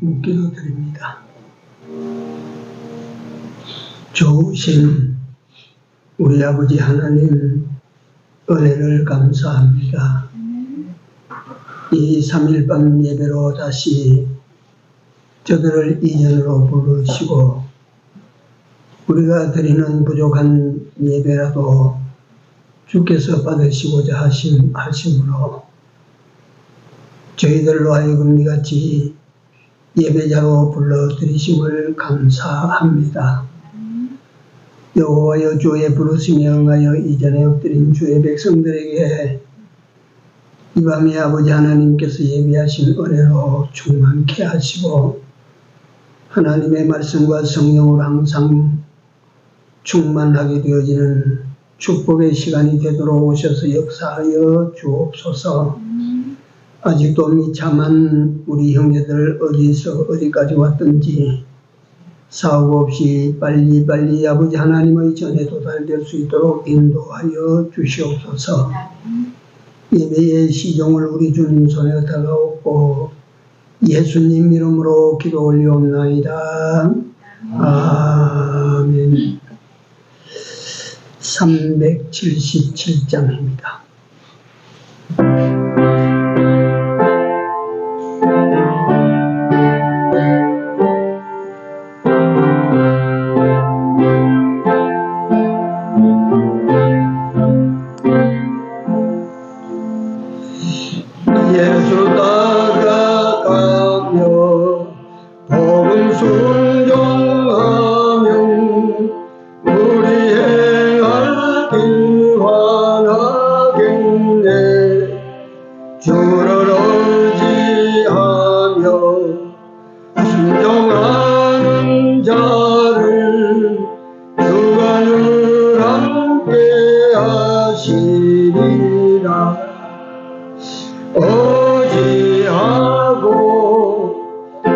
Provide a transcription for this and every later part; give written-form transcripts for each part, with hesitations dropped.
묻기도 드립니다. 좋으신 우리 아버지 하나님 은혜를 감사합니다. 이 3일 밤 예배로 다시 저들을 이전으로 부르시고 우리가 드리는 부족한 예배라도 주께서 받으시고자 하심으로 저희들로 하여금 이같이 예배자로 불러드리심을 감사합니다. 여호와여 주의 부르심에 응하여 이전에 엎드린 주의 백성들에게 이 밤에 아버지 하나님께서 예비하신 은혜로 충만케 하시고 하나님의 말씀과 성령으로 항상 충만하게 되어지는 축복의 시간이 되도록 오셔서 역사하여 주옵소서. 아직도 미참한 우리 형제들 어디서 어디까지 왔든지 사고 없이 빨리빨리 아버지 하나님의 전에 도달될 수 있도록 인도하여 주시옵소서. 예배의 시종을 우리 주님 손에 달라옵고 예수님 이름으로 기도 올리옵나이다. 아멘. 377장입니다. 예수 따라가며 복음 순종하며 우리 행할 길 환하겠네. 주를 의지하며 순종하는 자를 주가 늘 함께 하시리라. 의지하고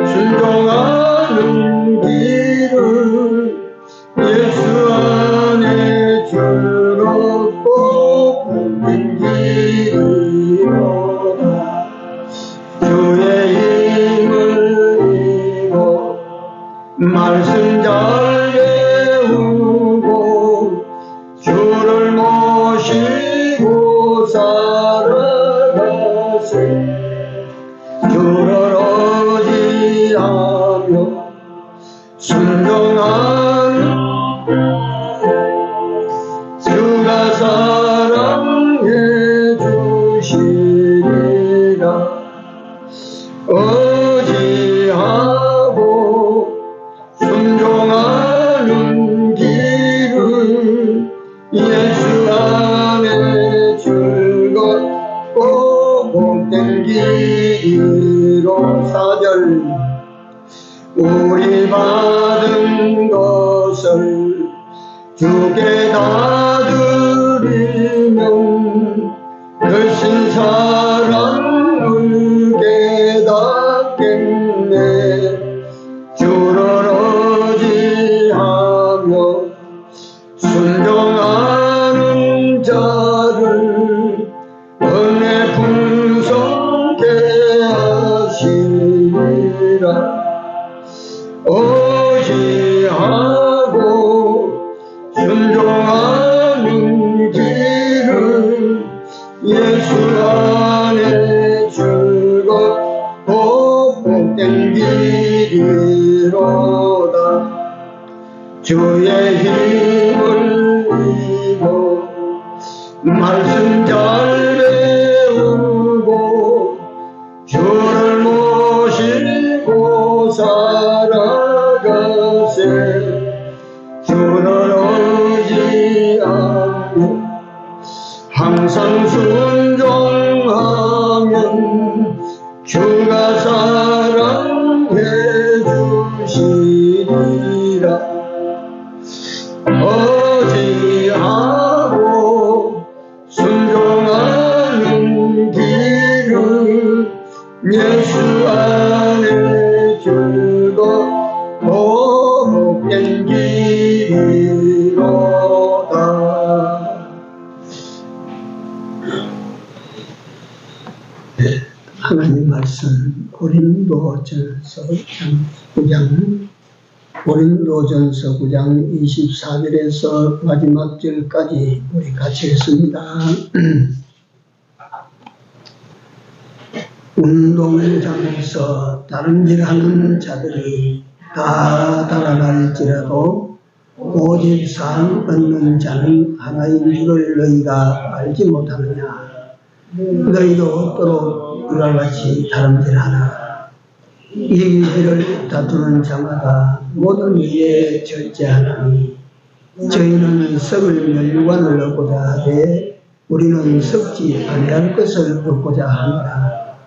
순종하는 길을 예수 안에 즐겁고 굽는 길이로다. 주의 힘을 입어 말씀 잘 배우고 주를 모시고 살아가세. 주를 의지하며 순종하는 주가 사랑해 주시리라. 의지하고 순종하는 길을 예수 안에 즐겁고 복된 길이로. 4절 우리 받은 것을 주께 다 드리면 그 신사랑을 깨닫겠네. 주를 의지하며 순종하는 자를 은혜 풍성케 하시리라. 의지하고 순종하는 길을 예수 안에 즐겁고 복된 길이로다. 주의 힘을 입어 말씀 잘 배우고 주를 모시고 살아가세. 주를 의지하며 항상 순종하면 주가 사랑해 주시리라. 의지하고 순종하는 길을 예수 안에 즐겁고 복된 길이로다. 하나님 말씀 고린도전서 9장 24절에서 마지막 절까지 우리 같이 했습니다. 운동장에서 다름질하는 자들이 다 달아날지라도 오직 상 얻는 자는 하나인 줄을 너희가 알지 못하느냐. 너희도 또록 이와 같이 다름질하라. 이기기를 다투는 자마다 모든 일에 절제하나니 저희는 썩을 멸류관을 얻고자 하되 우리는 썩지 아니할 것을 얻고자 하노라.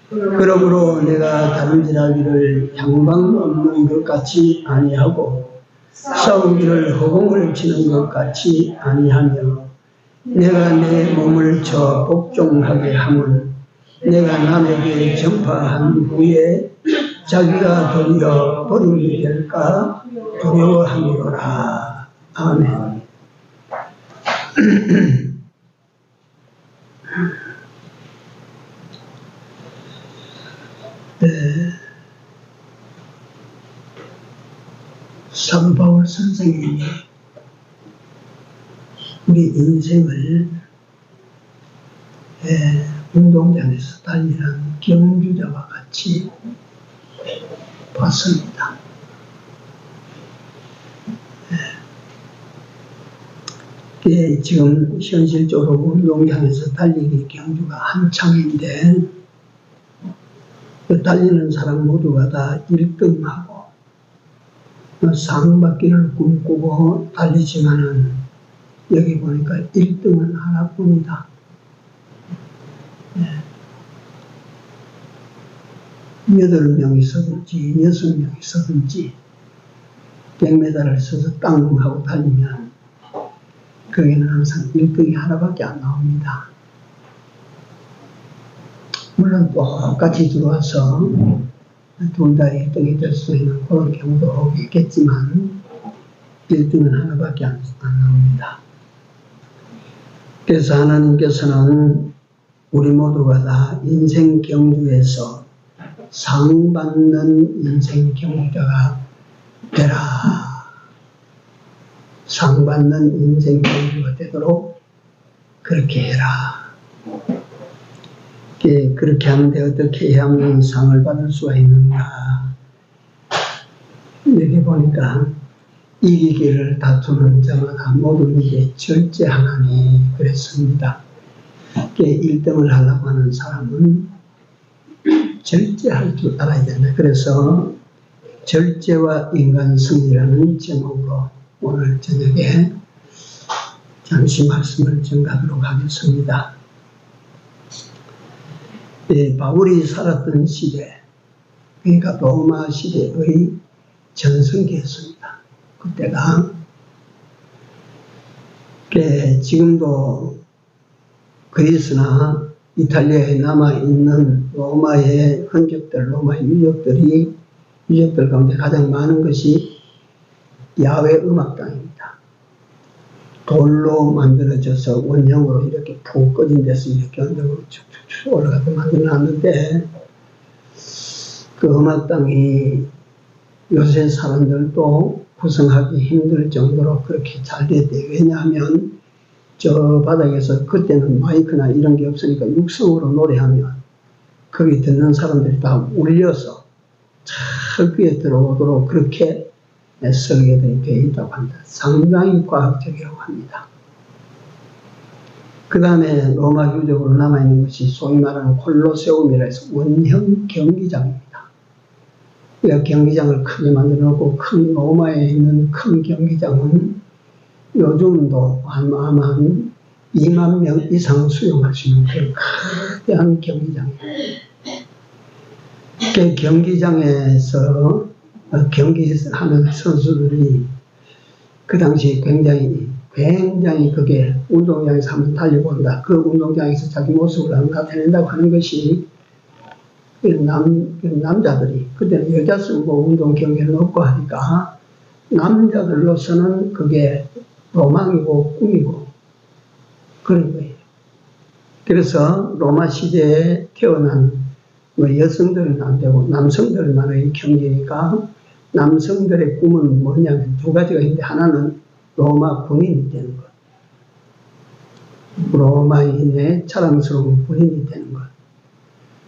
그러므로 내가 다름질하기를 향방 없는 것 같이 아니하고 싸우기를 허공을 치는 것 같이 아니하며 내가 내 몸을 쳐 복종하게 함은 내가 남에게 전파한 후에 자기가 도리어 버림이 될까 두려워함이로라. 아멘. 네. 사도 바울 선생님이 우리 인생을 운동장에서 달리는 경주자와 같이 봤습니다. 지금 현실적으로 운동장에서 달리기 경주가 한창인데 달리는 사람 모두가 다 1등하고 상 받기를 꿈꾸고 달리지만은 여기 보니까 1등은 하나뿐이다. 8명이 서든지 6명이 서든지 100m를 서서 땅 하고 달리면 거기는 항상 1등이 하나밖에 안 나옵니다. 물론 똑같이 들어와서 둘 다 1등이 될 수 있는 그런 경우도 있겠지만 1등은 하나밖에 안 나옵니다. 그래서 하나님께서는 우리 모두가 다 인생 경주에서 상 받는 인생 경주자가 되라. 상 받는 인생 경주가 되도록 그렇게 해라. 그렇게 하는데 어떻게 해야만 상을 받을 수가 있는가. 여기 보니까 이기기를 다투는 자마다 모든 일에 절제하나니 그랬습니다. 1등을 하려고 하는 사람은 절제할 줄 알아야 된다. 그래서 절제와 인간 승리라는 제목으로 오늘 저녁에 잠시 말씀을 전가하도록 하겠습니다. 바울이 살았던 시대, 그러니까 로마 시대의 전성기였습니다. 그때가 지금도 그리스나 이탈리아에 남아있는 로마의 흔적들, 로마의 유적들 가운데 가장 많은 것이 야외 음악당입니다. 돌로 만들어져서 원형으로 이렇게 푹 꺼진 데서 이렇게 언덕으로 쭉쭉쭉 올라가서 만들어놨는데 그 음악당이 요새 사람들도 구성하기 힘들 정도로 그렇게 잘 됐대요. 왜냐하면 저 바닥에서 그때는 마이크나 이런 게 없으니까 육성으로 노래하면 거기 듣는 사람들이 다 울려서 저 귀에 들어오도록 그렇게 설계되어 있다고 합니다. 상당히 과학적이라고 합니다. 그 다음에 로마 유적으로 남아있는 것이 소위 말하는 콜로세움이라 해서 원형 경기장입니다. 경기장을 크게 만들어 놓고 큰 로마에 있는 큰 경기장은 요즘도 아마 한 2만 명 이상 수용할 수 있는 그런 거대한 경기장이에요. 그 경기장에서 경기하는 선수들이 그 당시 굉장히 그게 운동장에서 한번 달려본다. 그 운동장에서 자기 모습을 한번 나타낸다고 하는 것이 남자들이, 그때는 여자 쓰고 운동 경기는 없고 하니까 남자들로서는 그게 로망이고 꿈이고 그런 거예요. 그래서 로마 시대에 태어난 뭐 여성들은 안 되고 남성들만의 경기니까 남성들의 꿈은 뭐냐면 두 가지가 있는데 하나는 로마 군인이 되는 것. 로마인의 자랑스러운 군인이 되는 것.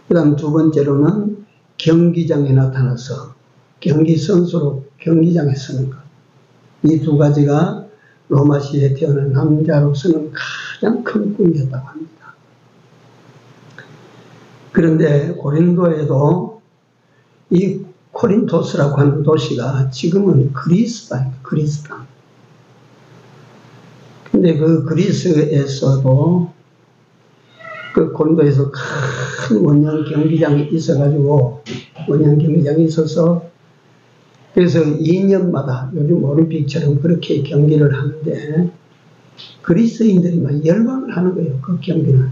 그 다음 두 번째로는 경기장에 나타나서 경기 선수로 경기장에 서는 것. 이 두 가지가 로마 시대에 태어난 남자로서는 가장 큰 꿈이었다고 합니다. 그런데 고린도에도 이 코린토스라고 하는 도시가 지금은 그리스다. 근데 그 그리스에서도 그 고린도에서 큰 원형 경기장이 있어가지고 원형 경기장이 있어서 그래서 2년마다 요즘 올림픽처럼 그렇게 경기를 하는데 그리스인들이 막 열광을 하는 거예요. 그 경기는.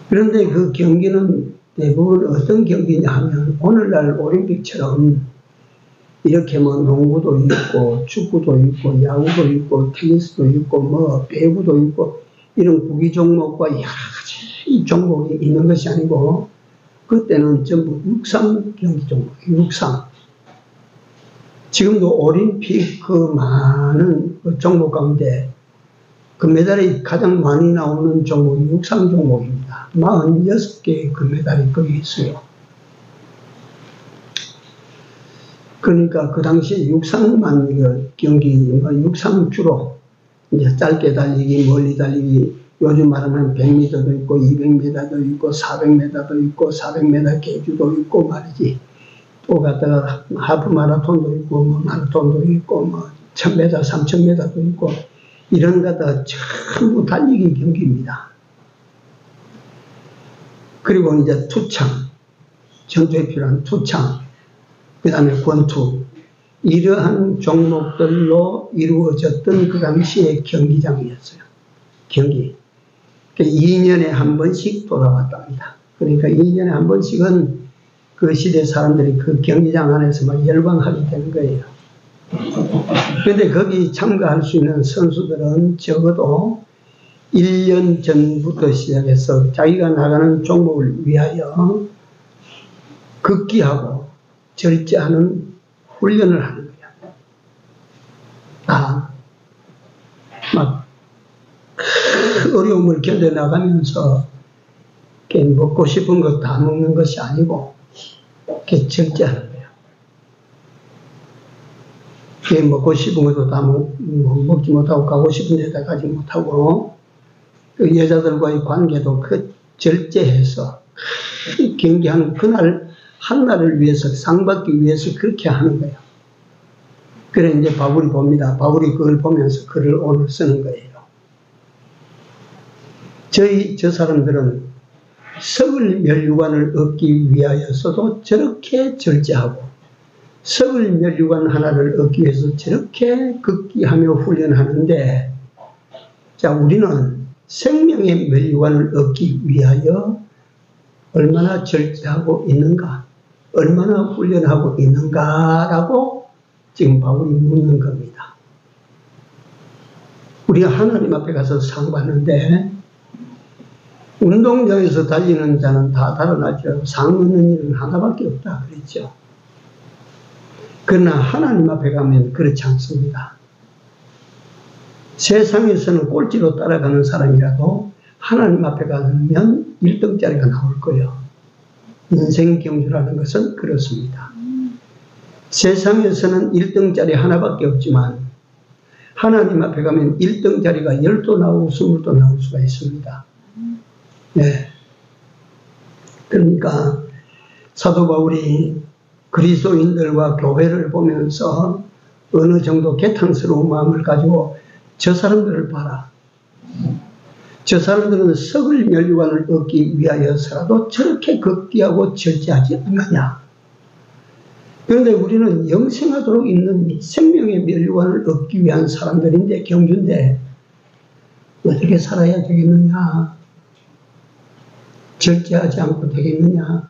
그런데 그 경기는 대부분 어떤 경기냐 하면 오늘날 올림픽처럼 이렇게 뭐 농구도 있고 축구도 있고 야구도 있고 테니스도 있고 뭐 배구도 있고 이런 구기 종목과 여러 가지 종목이 있는 것이 아니고 그때는 전부 육상 경기 종목, 육상. 지금도 올림픽 그 많은 그 종목 가운데 금메달이 가장 많이 나오는 종목이 육상 종목입니다. 46개의 금메달이 거기 있어요. 그러니까 그 당시에 육상만 경기, 육상 주로 이제 짧게 달리기, 멀리 달리기, 요즘 말하면 100m도 있고 200m도 있고 400m도 있고 400m 계주도 있고 말이지. 또 갖다가 하프 마라톤도 있고 뭐 마라톤도 있고 뭐 1000m, 3000m도 있고 이런 것들 전부 달리기 경기입니다. 그리고 이제 투창, 전투에 필요한 투창, 그 다음에 권투, 이러한 종목들로 이루어졌던 그 당시의 경기장이었어요. 경기. 2년에 한 번씩 돌아왔답니다. 그러니까 2년에 한 번씩은 그 시대 사람들이 그 경기장 안에서 막 열광하게 되는 거예요. 그런데 거기 참가할 수 있는 선수들은 적어도 1년 전부터 시작해서 자기가 나가는 종목을 위하여 극기하고 절제하는 훈련을 하는 거야. 막 어려움을 견뎌나가면서 먹고 싶은 거 다 먹는 것이 아니고 절제하는 거야. 먹고 싶은 것도 다 먹지 못하고 가고 싶은 데다 가지 못하고 그 여자들과의 관계도 그 절제해서 경기하는 그날 한날을 위해서 상받기 위해서 그렇게 하는 거예요. 그래 이제 바울이 봅니다. 바울이 그걸 보면서 글을 오늘 쓰는 거예요. 저 사람들은 썩을 멸류관을 얻기 위하여서도 저렇게 절제하고 썩을 멸류관 하나를 얻기 위해서 저렇게 극기하며 훈련하는데 자 우리는 생명의 멸류관을 얻기 위하여 얼마나 절제하고 있는가 얼마나 훈련하고 있는가라고 지금 바울이 묻는 겁니다. 우리가 하나님 앞에 가서 상 받는데 운동장에서 달리는 자는 다 달아나죠. 상 얻는 일은 하나밖에 없다 그랬죠. 그러나 하나님 앞에 가면 그렇지 않습니다. 세상에서는 꼴찌로 따라가는 사람이라도 하나님 앞에 가면 1등짜리가 나올 거예요. 인생 경주라는 것은 그렇습니다. 세상에서는 1등짜리 하나밖에 없지만 하나님 앞에 가면 1등짜리가 10도 나오고 20도 나올 수가 있습니다. 네. 그러니까 사도 바울이 그리스도인들과 교회를 보면서 어느 정도 개탄스러운 마음을 가지고 저 사람들을 봐라. 저 사람들은 썩을 멸류관을 얻기 위하여서라도 저렇게 극기하고 절제하지 않느냐. 그런데 우리는 영생하도록 있는 생명의 멸류관을 얻기 위한 사람들인데 경주인데 어떻게 살아야 되겠느냐. 절제하지 않고 되겠느냐.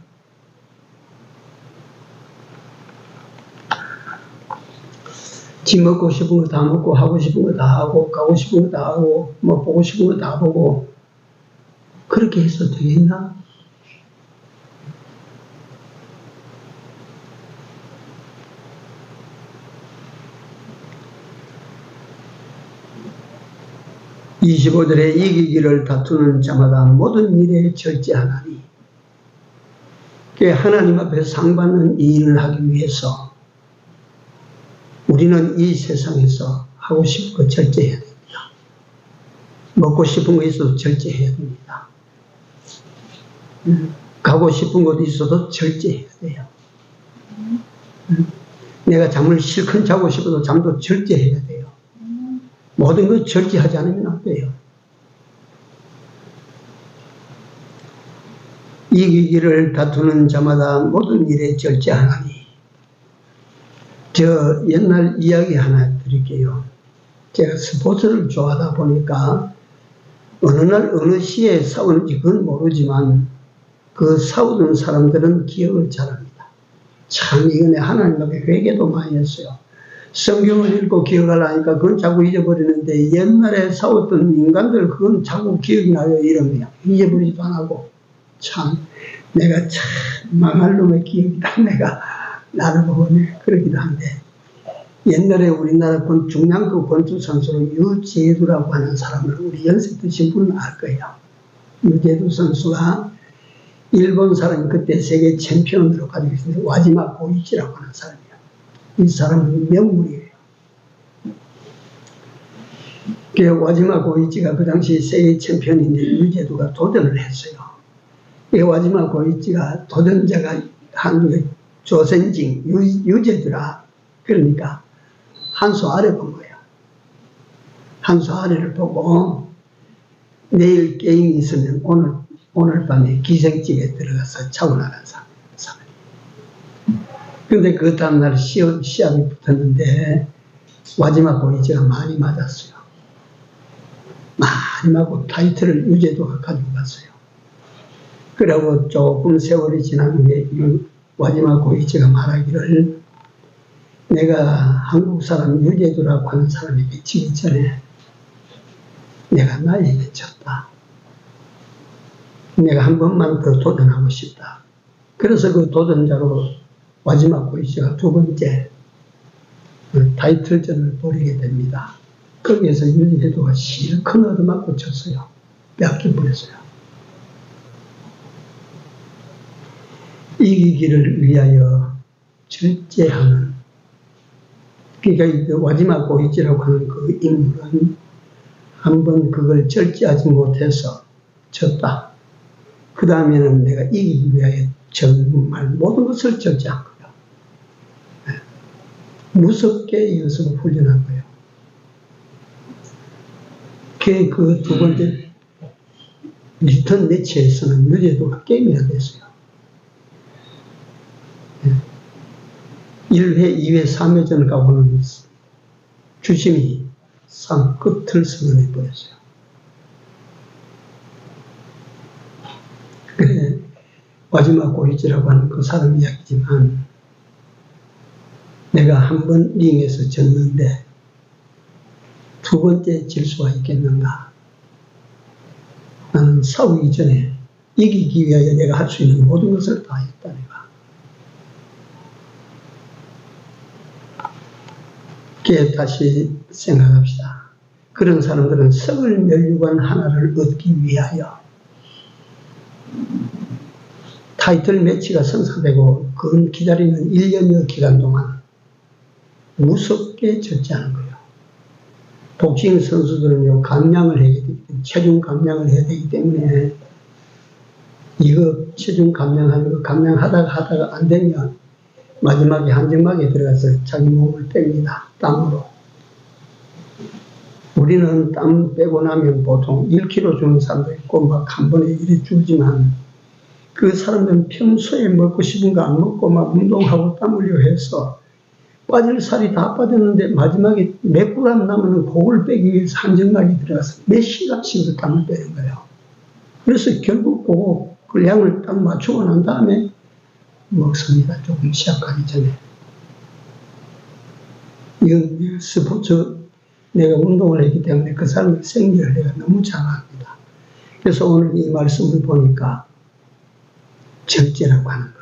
지 먹고 싶은 거 다 먹고 하고 싶은 거 다 하고 가고 싶은 거 다 하고 뭐 보고 싶은 거 다 보고 그렇게 해서 되겠나? 25절에 이기기를 다투는 자마다 모든 일에 절제하나니, 하나님 앞에 상받는 이 일을 하기 위해서 우리는 이 세상에서 하고 싶은 거 절제해야 됩니다. 먹고 싶은 거 있어도 절제해야 됩니다. 가고 싶은 곳 있어도 절제해야 돼요. 내가 잠을 실컷 자고 싶어도 잠도 절제해야 돼요. 모든 걸 절제하지 않으면 안 돼요. 이기기를 다투는 자마다 모든 일에 절제하나니. 저 옛날 이야기 하나 드릴게요. 제가 스포츠를 좋아하다 보니까 어느 날 어느 시에 싸우는지 그건 모르지만 그 싸우던 사람들은 기억을 잘합니다. 참 이번에 하나님 앞에 회개도 많이 했어요. 성경을 읽고 기억하려니까 그건 자꾸 잊어버리는데 옛날에 싸웠던 인간들 그건 자꾸 기억이 나요. 이러면 잊어버리지도 안 하고 참 내가 참 망할 놈의 기억이다. 내가 나를 보고 그러기도 한데 옛날에 우리나라 중량급 권투 선수로 유재두라고 하는 사람을 우리 연세 드신 분은 알 거예요. 유재두 선수가 일본 사람이 그때 세계 챔피언으로 가지고 있었는데 와지마 고이치라고 하는 사람이에요. 이 사람은 명물이에요. 와지마 고이치가 그 당시 세계 챔피언인데 유재두가 도전을 했어요. 이 와지마 고이치가 도전자가 한국의 조선징 유재두라 그러니까 한 수 아래 본 거예요. 한 수 아래를 보고 내일 게임이 있으면 오늘 밤에 기생집에 들어가서 자고 나간 사람. 근데 그 다음날 시합이 붙었는데 와지마 고이치가 많이 맞았어요. 많이 맞고 타이틀을 유재두가 가지고 갔어요. 그러고 조금 세월이 지난 후에 와지마 고이치가 말하기를 내가 한국 사람 유재두라고 하는 사람에게 지기 전에 내가 나에게 졌다. 내가 한 번만 더 도전하고 싶다. 그래서 그 도전자로 와지마 고이치가 두 번째 타이틀전을 벌이게 됩니다. 거기에서 유재두가 실컷 얻어맞고 졌어요. 뺏겨버렸어요. 이기기를 위하여 절제하는 그러니까 와지마 고이치라고 하는 그 인물은 한번 그걸 절제하지 못해서 졌다. 그 다음에는 내가 이기기 위하여 정말 모든 것을 절제한 거예요. 무섭게 연습을 훈련한 거예요. 그 두 번째 리턴 매치에서는 유재두가 게임이 안 됐어요. 1회, 2회, 3회전 가고는 주심이 상 끝을 선언해버렸어요. 그래, 와지마 고이치라고 하는 그 사람 이야기지만 내가 한 번 링에서 졌는데 두 번째 질 수가 있겠는가? 나는 싸우기 전에 이기기 위하여 내가 할 수 있는 모든 것을 다 했다. 내가. 다시 생각합시다. 그런 사람들은 썩을 면류관 하나를 얻기 위하여 타이틀 매치가 성사되고 그건 기다리는 1년여 기간 동안 무섭게 절제하는 거예요. 복싱 선수들은요, 감량을 해야 되기 때문에, 체중 감량을 해야 되기 때문에 이거 체중 감량하는 거 감량하다가 안 되면 마지막에 한정막에 들어가서 자기 몸을 뺍니다. 땀으로. 우리는 땀 빼고 나면 보통 1kg 주는 사람도 있고 막 한 번에 이래 주지만 그 사람들은 평소에 먹고 싶은 거 안 먹고 막 운동하고 땀 흘려 해서 빠질 살이 다 빠졌는데 마지막에 몇 그램 남으면 그걸 빼기 위해서 한정막에 들어가서 몇 시간씩을 땀을 빼는 거예요. 그래서 결국 그 양을 딱 맞추고 난 다음에 먹습니다. 조금 시작하기 전에. 이건 스포츠, 내가 운동을 했기 때문에 그 사람의 생리를 내가 너무 잘 압니다. 그래서 오늘 이 말씀을 보니까 절제라고 하는 것.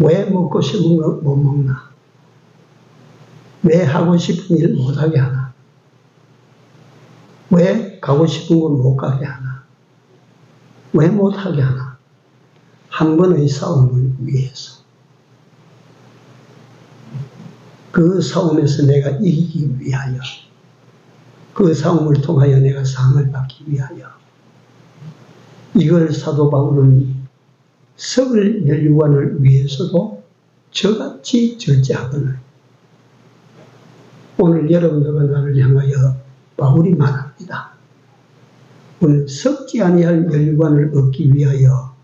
왜 먹고 싶은 거 못 먹나? 왜 하고 싶은 일 못하게 하나? 왜 가고 싶은 곳 못 가게 하나? 왜 못하게 하나? 한 번의 싸움을 위해서. 그 싸움에서 내가 이기기 위하여, 그 싸움을 통하여 내가 상을 받기 위하여. 이걸 사도 바울은 썩을 멸류관을 위해서도 저같이 절제하거늘. 오늘 여러분들과 나를 향하여 바울이 말합니다. 오늘 썩지 아니할 멸류관을 얻기 위하여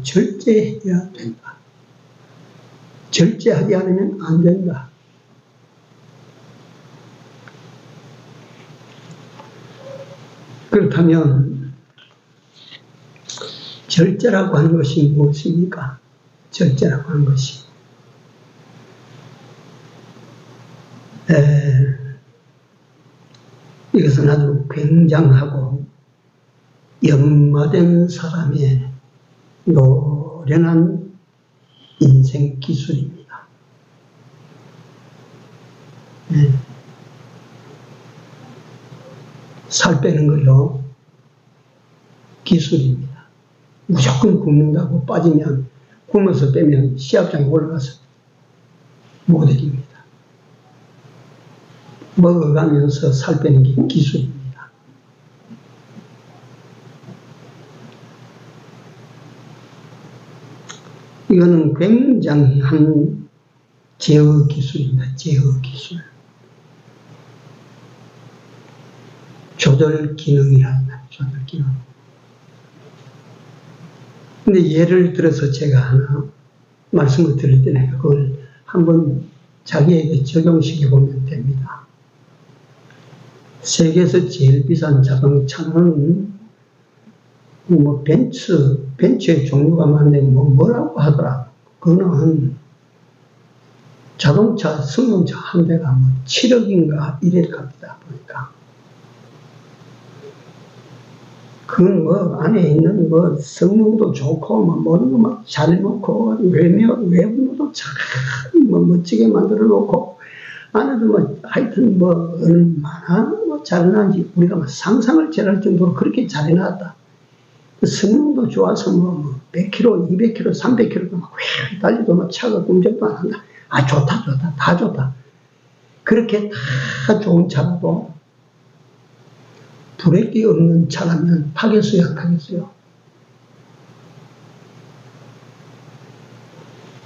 절제해야 된다. 절제하지 않으면 안 된다. 그렇다면 절제라고 하는 것이 무엇입니까? 절제라고 하는 것이 이것은 아주 굉장하고 연마된 사람의 노련한 인생 기술입니다. 살 빼는 거요, 기술입니다. 무조건 굶는다고 빠지면, 굶어서 빼면 시합장에 올라가서 못 이깁니다. 먹어가면서 살 빼는 게 기술입니다. 이거는 굉장한 제어 기술입니다. 제어 기술. 조절 기능이라는 말이에요. 조절 기능. 근데 예를 들어서 제가 하나 말씀을 드릴 때는 그걸 한번 자기에게 적용시켜 보면 됩니다. 세계에서 제일 비싼 자동차는 벤츠의 종류가 많은데 뭐라고 하더라. 그거는 자동차, 승용차 한 대가 7억인가 이래 갑니다. 보니까. 그 안에 있는 성능도 좋고 모든 거 잘 놓고 외부도 참 멋지게 만들어 놓고 안에도 하여튼 얼마나 잘해놨는지 우리가 상상을 잘할 정도로 그렇게 잘해놨다. 성능도 좋아서 100km, 200km, 300km도 막 달리도 차가 꿈쩍도 안 한다. 아, 좋다, 다 좋다. 그렇게 다 좋은 차라도 브레이크 없는 차라면 타겠어요, 안 타겠어요?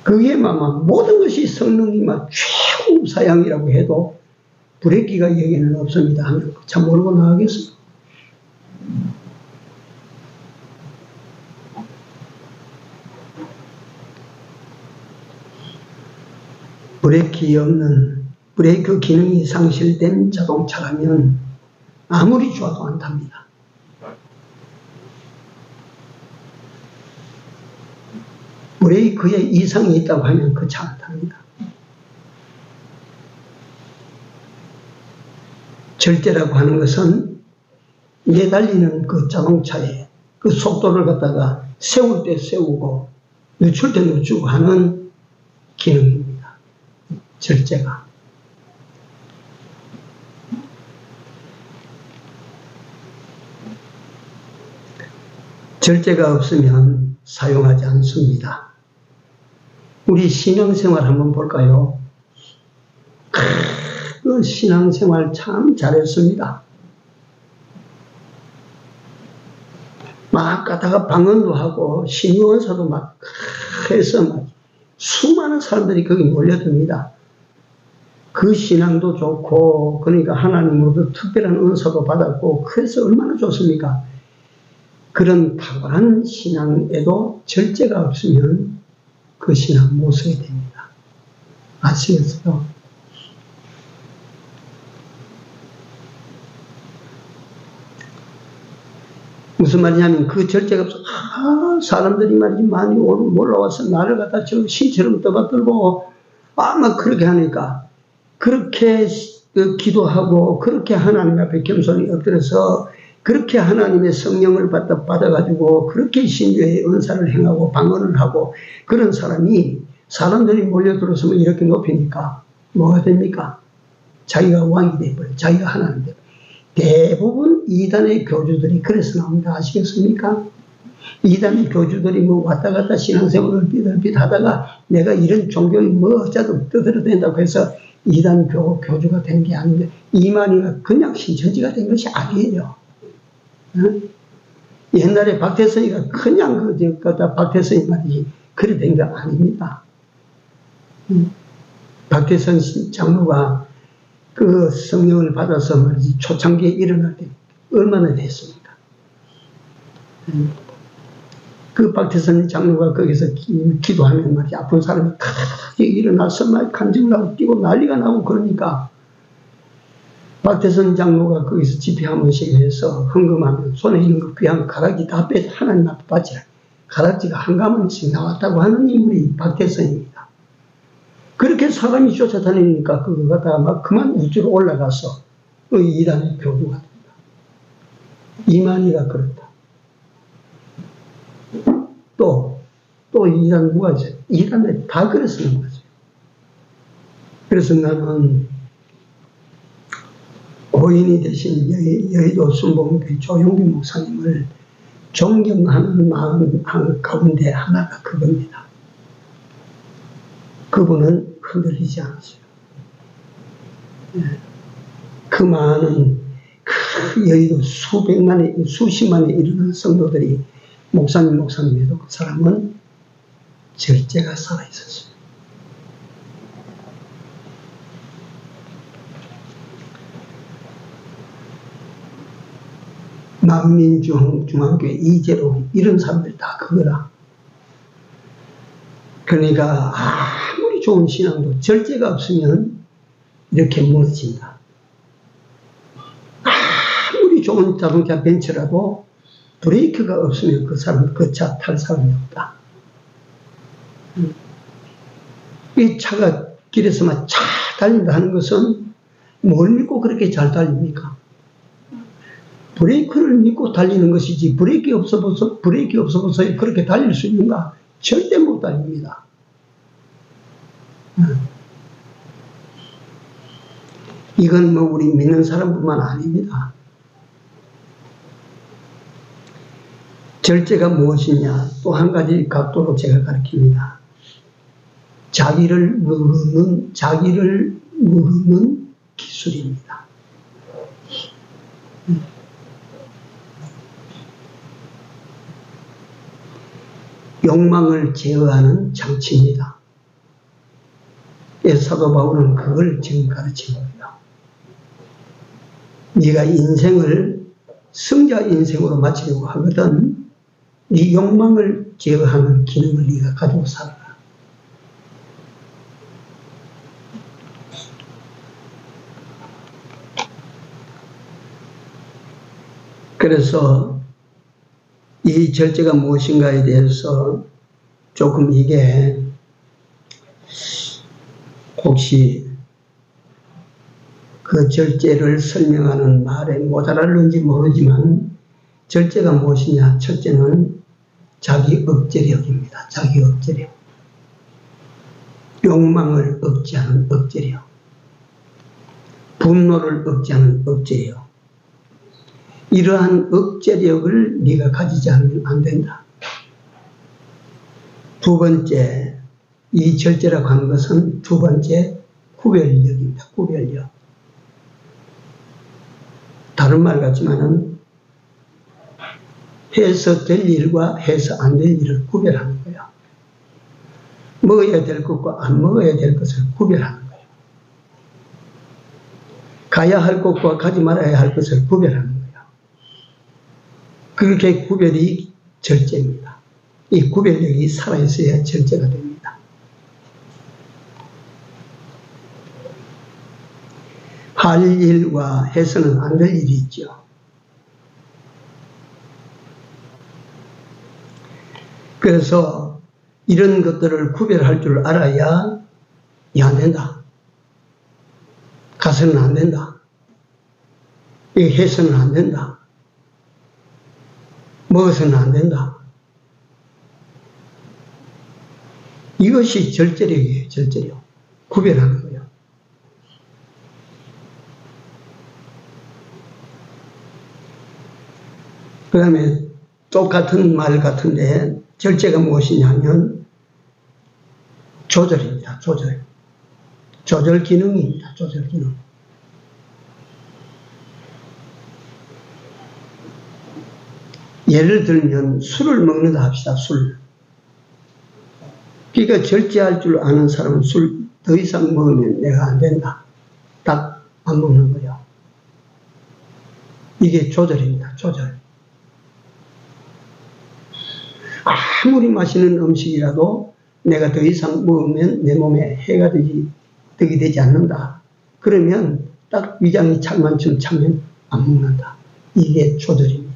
그게 모든 것이 성능이 최고 사양이라고 해도 브레이크가 여기는 없습니다 하면 차 몰고 나가겠어요? 브레이크 기능이 상실된 자동차라면 아무리 좋아도 안 탑니다. 브레이크에 이상이 있다고 하면 그 차 안 탑니다. 절제라고 하는 것은 내달리는 그 자동차의 그 속도를 갖다가 세울 때 세우고 늦출 때 늦추고 하는 기능입니다. 절제가. 절제가 없으면 사용하지 않습니다. 우리 신앙생활 한번 볼까요? 그 신앙생활 참 잘했습니다. 막 가다가 방언도 하고 신유언사도 막 해서 수많은 사람들이 거기 몰려듭니다. 그 신앙도 좋고 그러니까 하나님으로부터 특별한 은사도 받았고 그래서 얼마나 좋습니까? 그런 탁월한 신앙에도 절제가 없으면 그 신앙 못 쓰게 됩니다. 아시겠어요? 무슨 말이냐면 그 절제가 없어. 사람들이 말이지 많이 올라와서 나를 갖다 저 신처럼 떠받들고 막 그렇게 하니까 그렇게 기도하고 그렇게 하나님 앞에 겸손히 엎드려서 그렇게 하나님의 성령을 받아가지고 그렇게 신유의 은사를 행하고 방언을 하고 그런 사람이 사람들이 몰려들어서면 이렇게 높이니까 뭐가 됩니까? 자기가 왕이 돼버려요. 자기가 하나님 돼버려요. 대부분 이단의 교주들이 그래서 나옵니다. 아시겠습니까? 이단의 교주들이 뭐 왔다 갔다 신앙생활을 삐뚤삐뚤 하다가 내가 이런 종교에 뭐 어쩌도 떠들어도 된다고 해서 이단 교주가 된 게 아닌데, 이만희가 그냥 신천지가 된 것이 아니에요. 응? 옛날에 박태선이가 그냥 박태선이 말이지 그래 된 게 아닙니다. 박태선 장로가 그 성령을 받아서 말이지 초창기에 일어날 때 얼마나 됐습니까? 그 박태선 장로가 거기서 기도하면 말이지 아픈 사람이 크게 일어나서 막 간증을 하고 뛰고 난리가 나고 그러니까 박태선 장로가 거기서 집회 한 번씩 해서 헌금하면 손에 있는 거 귀한 가락지 다 빼서 하나님 앞에 바치라. 가락지가 한 가문씩 나왔다고 하는 인물이 박태선입니다. 그렇게 사람이 쫓아다니니까 그거 갖다가 막 그만 우주로 올라가서 이단의 교주가 된다. 이만희가 그렇다. 또 이단 누가 있어요? 이단에 다 그랬었는 거죠. 그래서 나는 고인이 되신 여의도 순복음교회 조용기 목사님을 존경하는 마음 가운데 하나가 그겁니다. 그분은 흔들리지 않았어요. 그 많은 그 여의도 수십만에 이르는 성도들이 목사님에도 그 사람은 절제가 살아있었어요. 만민중앙교회 이재로 이런 사람들 다 그거라. 그러니까 아무리 좋은 신앙도 절제가 없으면 이렇게 무너진다. 아무리 좋은 자동차 벤츠라도 브레이크가 없으면 그 사람 그 차 탈 사람이 없다. 이 차가 길에서만 차 달린다 하는 것은 뭘 믿고 그렇게 잘 달립니까? 브레이크를 믿고 달리는 것이지 브레이크 없어서 그렇게 달릴 수 있는가? 절대 못 달립니다. 이건 뭐 우리 믿는 사람뿐만 아닙니다. 절제가 무엇이냐? 또 한 가지 각도로 제가 가르칩니다. 자기를 누르는 기술입니다. 욕망을 제어하는 장치입니다. 사도 바울은 그걸 지금 가르친 거예요. 네가 인생을 성자 인생으로 마치려고 하거든 네 욕망을 제어하는 기능을 네가 가지고 살아라. 그래서 이 절제가 무엇인가에 대해서 조금 이게 혹시 그 절제를 설명하는 말에 모자랄는지 모르지만 절제가 무엇이냐? 첫째는 자기 억제력입니다. 자기 억제력. 욕망을 억제하는 억제력. 분노를 억제하는 억제력. 이러한 억제력을 네가 가지지 않으면 안 된다. 두 번째, 이 절제라고 하는 것은 두 번째 구별력입니다. 구별력. 다른 말 같지만은 해서 될 일과 해서 안 될 일을 구별하는 거예요. 먹어야 될 것과 안 먹어야 될 것을 구별하는 거예요. 가야 할 것과 가지 말아야 할 것을 구별하는 거예요. 그렇게 구별이 절제입니다. 이 구별력이 살아있어야 절제가 됩니다. 할 일과 해서는 안 될 일이 있죠. 그래서 이런 것들을 구별할 줄 알아야 안 된다. 가서는 안 된다. 해서는 안 된다. 먹어서는 안 된다. 이것이 절제력이에요. 절제력. 구별하는 거예요. 그 다음에 똑같은 말 같은데 절제가 무엇이냐면 조절입니다. 조절 기능입니다. 조절 기능. 예를 들면 술을 먹는다 합시다. 술. 그러니까 절제할 줄 아는 사람은 술 더 이상 먹으면 내가 안 된다. 딱 안 먹는 거야. 이게 조절입니다. 조절. 아무리 맛있는 음식이라도 내가 더 이상 먹으면 내 몸에 해가 되게 되지 않는다. 그러면 딱 위장이 찬만큼 차면 안 먹는다. 이게 조절입니다.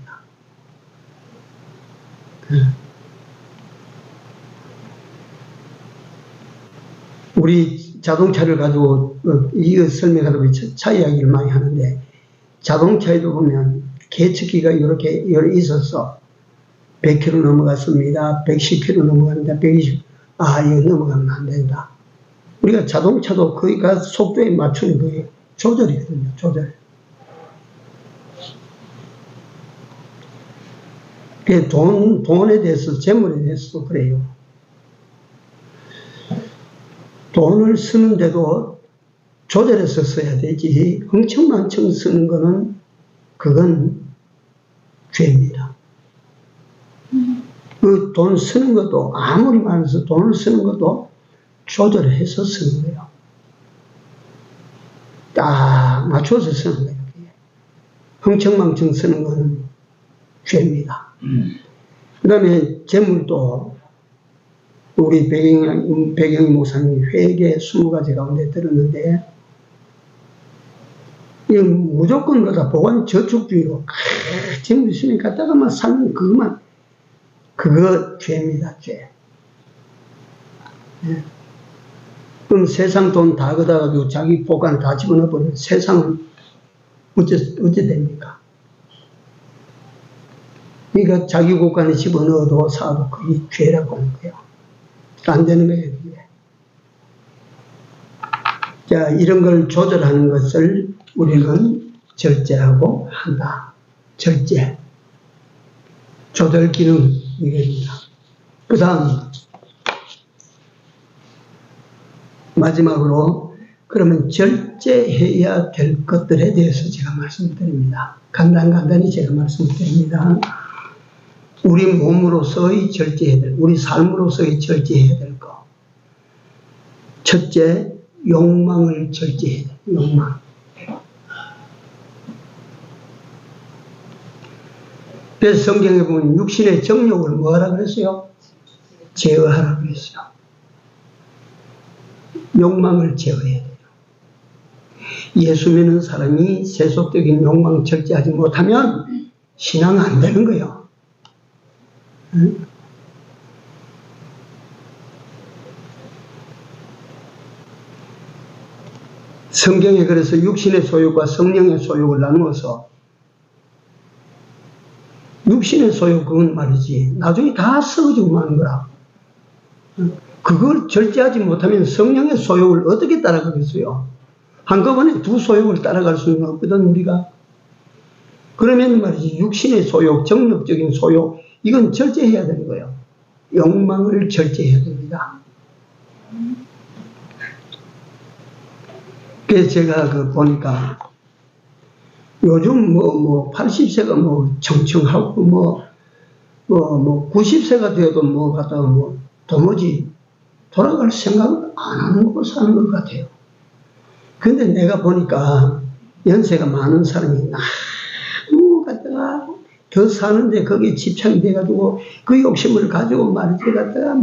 우리 자동차를 가지고 이거 설명하다 차 이야기를 많이 하는데 자동차에도 보면 계측기가 이렇게 있어서 100km 넘어갔습니다. 110km 넘어갔는데 120, 이거 넘어가면 안 된다. 우리가 자동차도 거기가 속도에 맞추는 그게 조절이거든요. 조절. 그 돈에 대해서, 재물에 대해서도 그래요. 돈을 쓰는데도 조절해서 써야 되지, 흥청망청 쓰는 거는, 그건 죄입니다. 그 돈 쓰는 것도, 아무리 많아서 돈을 쓰는 것도 조절해서 쓰는 거예요. 딱 맞춰서 쓰는 거예요. 흥청망청 쓰는 거는 죄입니다. 그 다음에 재물도 우리 배경희 목사님이 회계 20가지 가운데 들었는데 이거 무조건 거다 보관 저축주의로 재물 있으면 갖다가만 사는 그거 죄입니다. 죄. 네. 그럼 세상 돈 다 걷어가지고 자기 보관 다 집어넣어버리면 세상은 어째 됩니까? 그러니까 자기 곳간에 집어넣어도 사도 그게 죄라고 하는 거예요. 안 되는 거예요. 그게. 자, 이런 걸 조절하는 것을 우리는 절제하고 한다. 절제. 조절 기능, 이겁니다. 그 다음, 마지막으로, 그러면 절제해야 될 것들에 대해서 제가 말씀드립니다. 간단히 제가 말씀드립니다. 우리 몸으로서의 절제해야 될, 우리 삶으로서의 절제해야 될 것. 첫째, 욕망을 절제해야 돼. 욕망. 그래서 성경에 보면 육신의 정욕을 뭐하라 그랬어요? 제어하라 그랬어요. 욕망을 제어해야 돼요. 예수 믿는 사람이 세속적인 욕망 절제하지 못하면 신앙 안 되는 거예요. 응? 성경에 그래서 육신의 소욕과 성령의 소욕을 나누어서 육신의 소욕 그건 말이지 나중에 다 썩어지고 마는 거라. 그걸 절제하지 못하면 성령의 소욕을 어떻게 따라가겠어요? 한꺼번에 두 소욕을 따라갈 수는 없거든 우리가. 그러면 말이지 육신의 소욕, 정력적인 소욕 이건 절제해야 되는 거예요. 욕망을 절제해야 됩니다. 그래서 제가 보니까 요즘 80세가 청청하고 90세가 돼도 갖다가 도무지 돌아갈 생각 안 하는 거 사는 것 같아요. 근데 내가 보니까 연세가 많은 사람이 너무 갖다가 더 사는데 거기에 집착이 돼가지고 그 욕심을 가지고 말이지 갖다가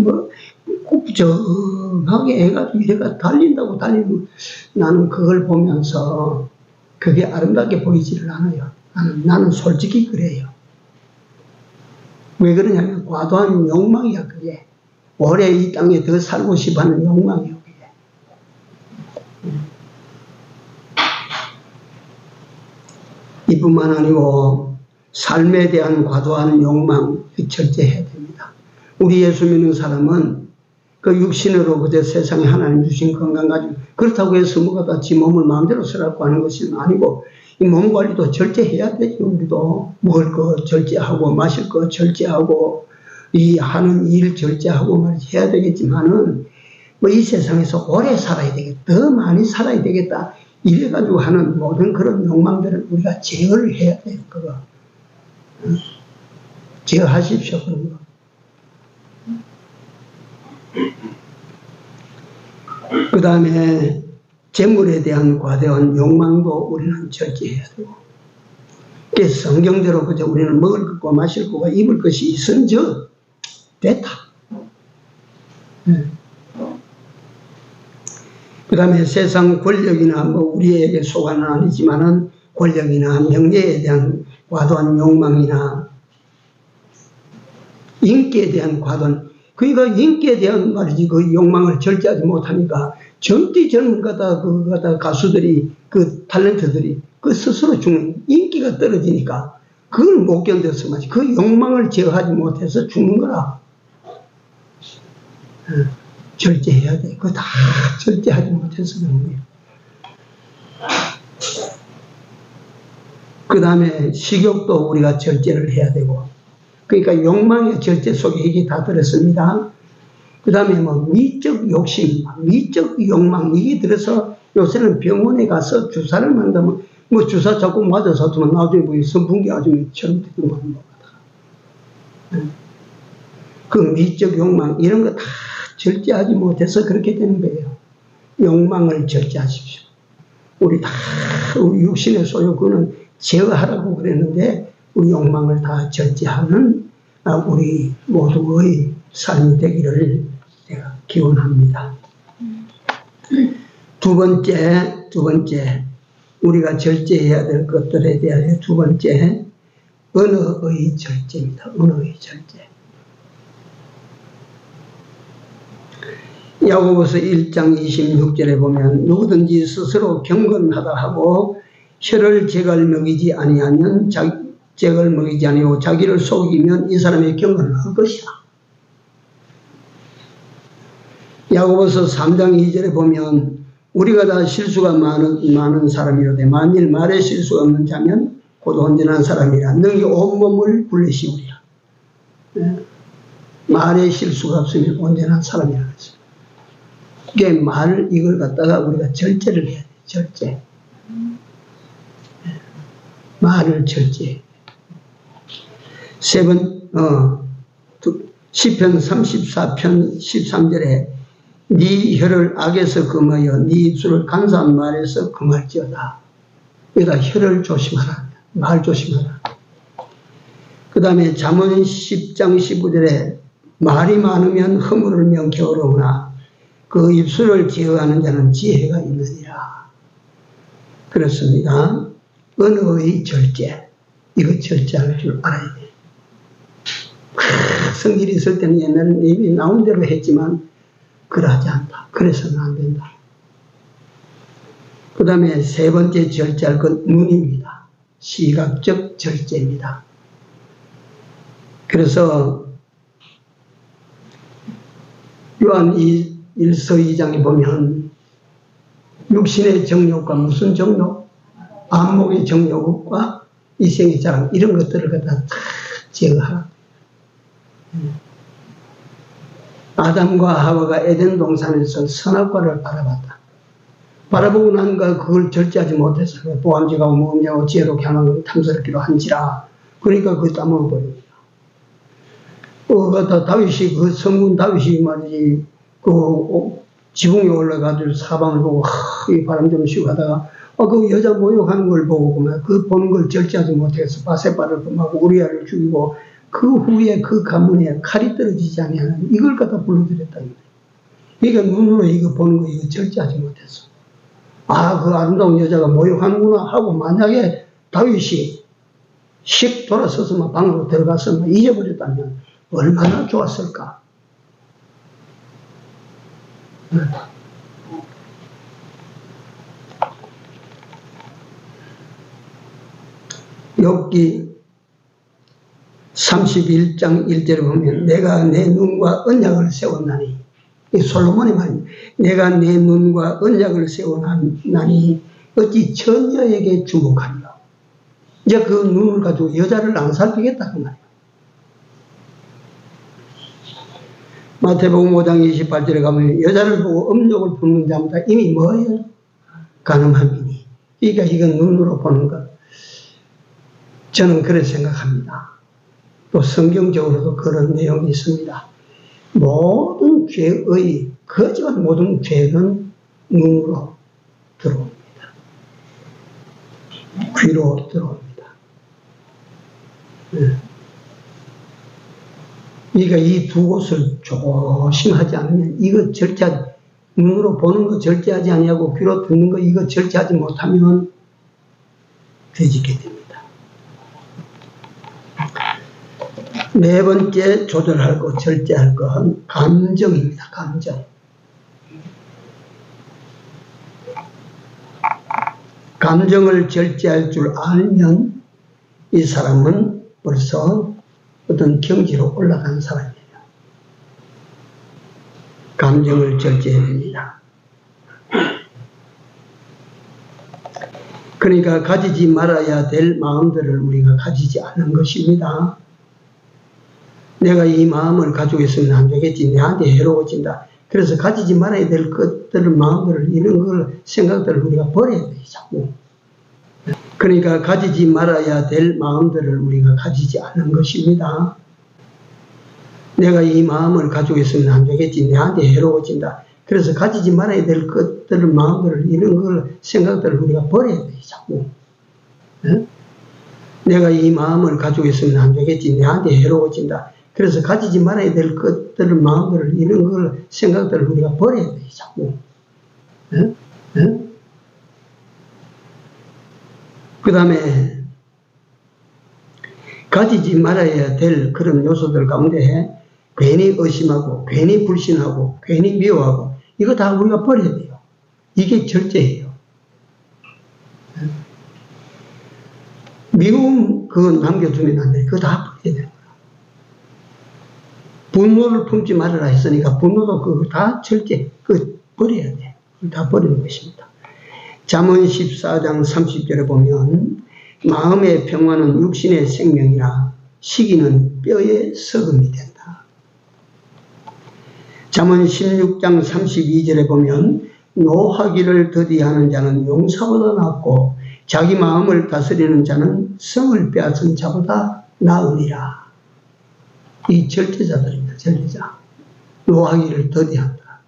꾸부정하게 해가지고 이래가 달린다고 달리고 나는 그걸 보면서 그게 아름답게 보이지를 않아요. 나는 솔직히 그래요. 왜 그러냐면 과도한 욕망이야 그게. 오래 이 땅에 더 살고 싶어하는 욕망이요 그게. 이뿐만 아니고 삶에 대한 과도한 욕망 절제해야 됩니다. 우리 예수 믿는 사람은 그 육신으로 그저 세상에 하나님 주신 건강 가지고 그렇다고 해서 뭐가 지 몸을 마음대로 쓰라고 하는 것은 아니고 이 몸 관리도 절제해야 되지. 우리도 먹을 거 절제하고 마실 거 절제하고 이 하는 일 절제하고 말이지 해야 되겠지만은 뭐 이 세상에서 오래 살아야 되겠다, 더 많이 살아야 되겠다 이래가지고 하는 모든 그런 욕망들을 우리가 제어를 해야 돼요. 그거 제어하십시오. 그런 거. 그 다음에 재물에 대한 과대한 욕망도 우리는 절제해야 되고, 그래서 성경대로 그저 우리는 먹을 것과 마실 것과 입을 것이 있은즉 됐다. 그 다음에 세상 권력이나 뭐 우리에게 소관은 아니지만은 권력이나 명예에 대한 과도한 욕망이나 인기에 대한 과도한, 그러니까 인기에 대한 말이지 그 욕망을 절제하지 못하니까 젊디 젊은 그 가수들이 그 탤런트들이 그 스스로 죽는, 인기가 떨어지니까 그걸 못 견뎌서 말이지 그 욕망을 제어하지 못해서 죽는 거라. 절제해야 돼. 그거 다 절제하지 못해서 그런 거예요. 그 다음에 식욕도 우리가 절제를 해야 되고, 그러니까 욕망의 절제 속에 이게 다 들었습니다. 그 다음에 뭐 미적 욕심, 미적 욕망 이게 들어서 요새는 병원에 가서 주사를 만들면 뭐 주사 자꾸 맞아서 두면 나중에 뭐 선풍기 아줌마처럼 되는 거. 그 미적 욕망 이런 거 다 절제하지 못해서 그렇게 되는 거예요. 욕망을 절제하십시오. 우리 다 우리 육신의 소유 그는 제어하라고 그랬는데 우리 욕망을 다 절제하는 우리 모두의 삶이 되기를 제가 기원합니다. 두 번째 우리가 절제해야 될 것들에 대하여 두 번째 언어의 절제입니다. 언어의 절제. 야고보서 1장 26절에 보면 누구든지 스스로 경건하다 하고 혀를 제갈 먹이지 아니하면 잭을 먹이지 아니하고 자기를 속이면 이 사람의 경건을 할 것이다. 야고보서 3장 2절에 보면 우리가 다 실수가 많은 사람이로되 만일 말에 실수가 없는 자면 곧 온전한 사람이라 능히 온몸을 굴리시우리라. 말에 실수가 없으면 온전한 사람이라 했습니다. 이게 이걸 갖다가 우리가 절제를 해야 돼. 절제. 말을 절제해. 시편 34편 13절에 네 혀를 악에서 금하여 네 입술을 간사한 말에서 금할지어다. 여기다 혀를 조심하라. 말 조심하라. 그 다음에 잠언 10장 15절에 말이 많으면 허물을 명케 어려우나 그 입술을 제어하는 자는 지혜가 있느니라. 그렇습니다. 언어의 절제. 이거 절제할 줄 알아야 돼. 성질이 있을 때는 옛날에 이미 나온 대로 했지만 그러하지 않다. 그래서는 안 된다. 그 다음에 세 번째 절제할 건 눈입니다. 시각적 절제입니다. 그래서 요한 1서 2장에 보면 육신의 정욕과 무슨 정욕? 안목의 정욕과 이생의 자랑 이런 것들을 갖다 다 제어하라. 아담과 하와가 에덴 동산에서 선악과를 바라봤다. 바라보고 난가 그걸 절제하지 못해서 보암지가고 모험자고 지혜롭게 하는 탐스럽기로 한지라. 그러니까 그걸 따먹어버립니다. 다윗이 그 성군 다윗이 말이지 그 지붕에 올라가지고 사방을 보고 이 바람 좀 쉬고 하다가 그 여자 모욕하는 걸 보고 그 보는 걸 절제하지 못해서 바세바를 범하고 우리아를 죽이고 그 후에 그 가문에 칼이 떨어지지 아니하는 이걸 갖다 불러들였다. 그러니까 눈으로 이거 보는 거 이거 절제하지 못해서 그 아름다운 여자가 모욕하는구나 하고 만약에 다윗이 씩 돌아서서 방으로 들어가서 잊어버렸다면 얼마나 좋았을까. 욥기 31장 1절에 보면 내가 내 눈과 언약을 세웠나니 이 솔로몬의 말입니다. 내가 내 눈과 언약을 세워나니 어찌 처녀에게 주목하리요. 이제 그 눈을 가지고 여자를 안 살피겠다 그 말이에요. 마태복음 5장 28절에 가면 여자를 보고 음욕을 품는 자마다 이미 뭐예요? 가늠함이니. 그러니까 이건 눈으로 보는 것. 저는 그렇게 생각합니다. 또 성경적으로도 그런 내용이 있습니다. 모든 죄의 거짓한 모든 죄는 눈으로 들어옵니다. 귀로 들어옵니다. 그러니까 이 두 곳을 조심하지 않으면 이거 절제하지, 눈으로 보는 거 절제하지 아니하고 귀로 듣는 거 이거 절제하지 못하면 뒤집게 됩니다. 네 번째 조절할 거, 절제할 것은 감정입니다. 감정. 감정을 절제할 줄 알면 이 사람은 벌써 어떤 경지로 올라간 사람이에요. 감정을 절제해야 됩니다. 그러니까 가지지 말아야 될 마음들을 우리가 가지지 않는 것입니다. 내가 이 마음을 가지고 있으면 안 되겠지. 내한테 해로워진다. 그래서 가지지 말아야 될 것들을, 마음들을, 이런 걸, 생각들을 우리가 버려야 돼요, 자꾸. 그러니까 가지지 말아야 될 마음들을 우리가 가지지 않는 것입니다. 내가 이 마음을 가지고 있으면 안 되겠지. 내한테 해로워진다. 그래서 가지지 말아야 될 것들을, 마음들을, 이런 걸, 생각들을 우리가 버려야 돼요, 자꾸. 네? 내가 이 마음을 가지고 있으면 안 되겠지. 내한테 해로워진다. 그래서 가지지 말아야 될 것들을, 마음들을, 이런 걸, 생각들을 우리가 버려야 돼요, 자꾸. 네? 네? 그 다음에 가지지 말아야 될 그런 요소들 가운데 괜히 의심하고, 괜히 불신하고, 괜히 미워하고, 이거 다 우리가 버려야 돼요. 이게 절제예요. 미움, 그건 남겨두면 안 돼요. 그거 다 버려야 돼요. 분노를 품지 말아라 했으니까 분노도 그거 다 절제, 그거 버려야 돼. 다 버리는 것입니다. 잠언 14장 30절에 보면 마음의 평화는 육신의 생명이라 시기는 뼈의 썩음이 된다. 잠언 16장 32절에 보면 노하기를 더디하는 자는 용사보다 낫고 자기 마음을 다스리는 자는 성을 빼앗은 자보다 나으니라. 이 절제자들입니다. 절제자. 노하기를 더디한다.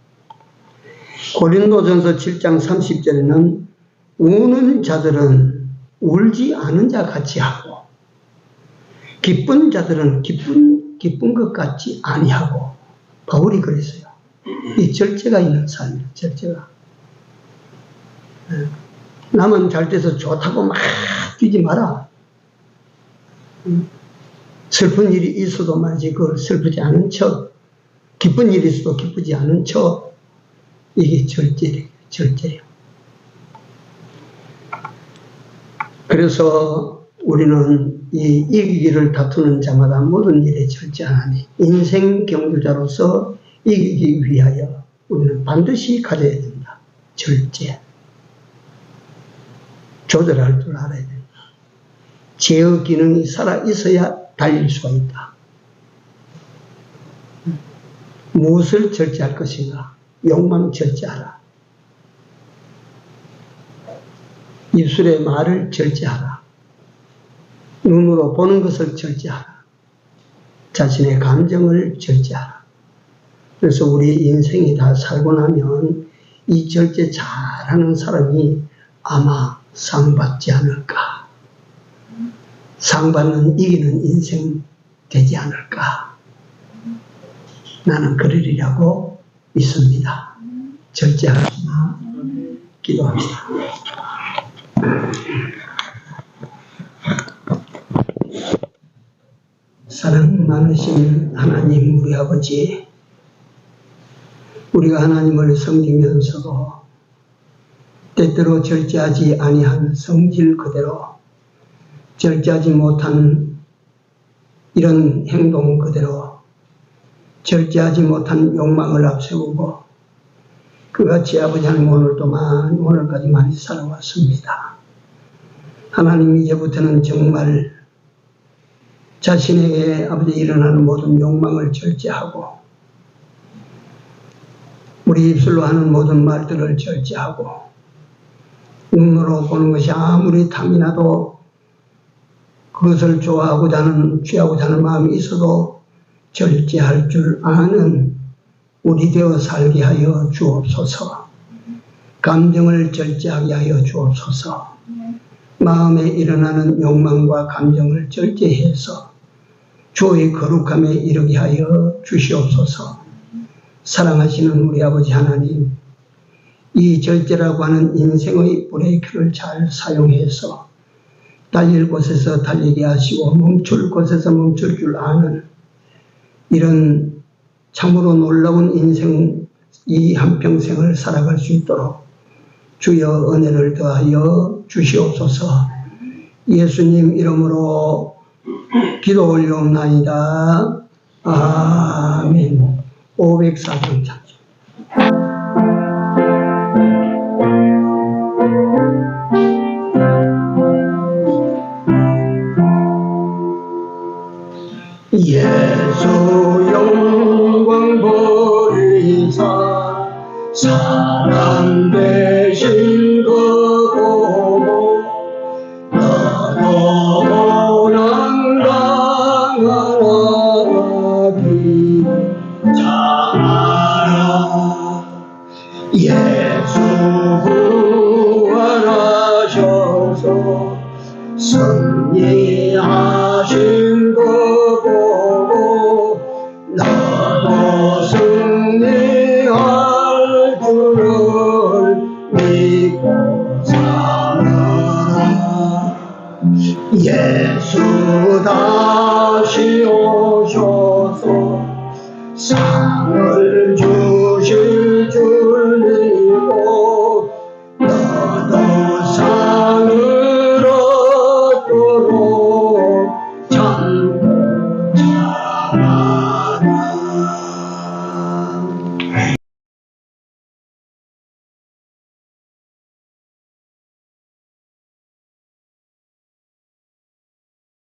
고린도전서 7장 30절에는 우는 자들은 울지 않은 자 같이 하고 기쁜 자들은 기쁜 것 같지 아니하고, 바울이 그랬어요. 이 절제가 있는 삶이에요. 절제가. 남은 잘 돼서 좋다고 막 뛰지 마라. 슬픈 일이 있어도 말이지 그걸 슬프지 않은 척, 기쁜 일이 있어도 기쁘지 않은 척, 이게 절제예요. 절제예요. 그래서 우리는 이 이기기를 다투는 자마다 모든 일에 절제하나니 인생 경주자로서 이기기 위하여 우리는 반드시 가져야 된다. 절제. 조절할 줄 알아야 된다. 제어 기능이 살아 있어야 달릴 수가 있다. 무엇을 절제할 것인가? 욕망 절제하라. 입술의 말을 절제하라. 눈으로 보는 것을 절제하라. 자신의 감정을 절제하라. 그래서 우리 인생이 다 살고 나면 이 절제 잘하는 사람이 아마 상 받지 않을까. 상 받는 이기는 인생 되지 않을까. 나는 그러리라고 믿습니다. 절제하라. 기도합시다. 사랑 많으신 하나님, 우리 아버지, 우리가 하나님을 섬기면서도 때때로 절제하지 아니한 성질 그대로, 절제하지 못한 이런 행동 그대로, 절제하지 못한 욕망을 앞세우고 그같이 아버지 하나님 오늘까지 많이 살아왔습니다. 하나님 이제부터는 정말 자신에게 아버지 일어나는 모든 욕망을 절제하고 우리 입술로 하는 모든 말들을 절제하고 눈으로 보는 것이 아무리 탐이 나도 그것을 좋아하고자 하는 취하고자 하는 마음이 있어도 절제할 줄 아는 우리 되어 살게 하여 주옵소서. 감정을 절제하게 하여 주옵소서. 마음에 일어나는 욕망과 감정을 절제해서 주의 거룩함에 이르게 하여 주시옵소서. 사랑하시는 우리 아버지 하나님, 이 절제라고 하는 인생의 브레이크를 잘 사용해서 달릴 곳에서 달리게 하시고 멈출 곳에서 멈출 줄 아는 이런 참으로 놀라운 인생 이 한평생을 살아갈 수 있도록 주여 은혜를 더하여 주시옵소서. 예수님 이름으로 기도 올려옵나이다. 아멘. 504장 찬송. 예수 영광 보리사 사랑 되신 그 보고 너도 낭랑하기 잘하라. 예수 부활하셔서 승리하신 그 보고 나도 승리할 줄을 믿고 살아라. 예수 다시 오셔서 상을 주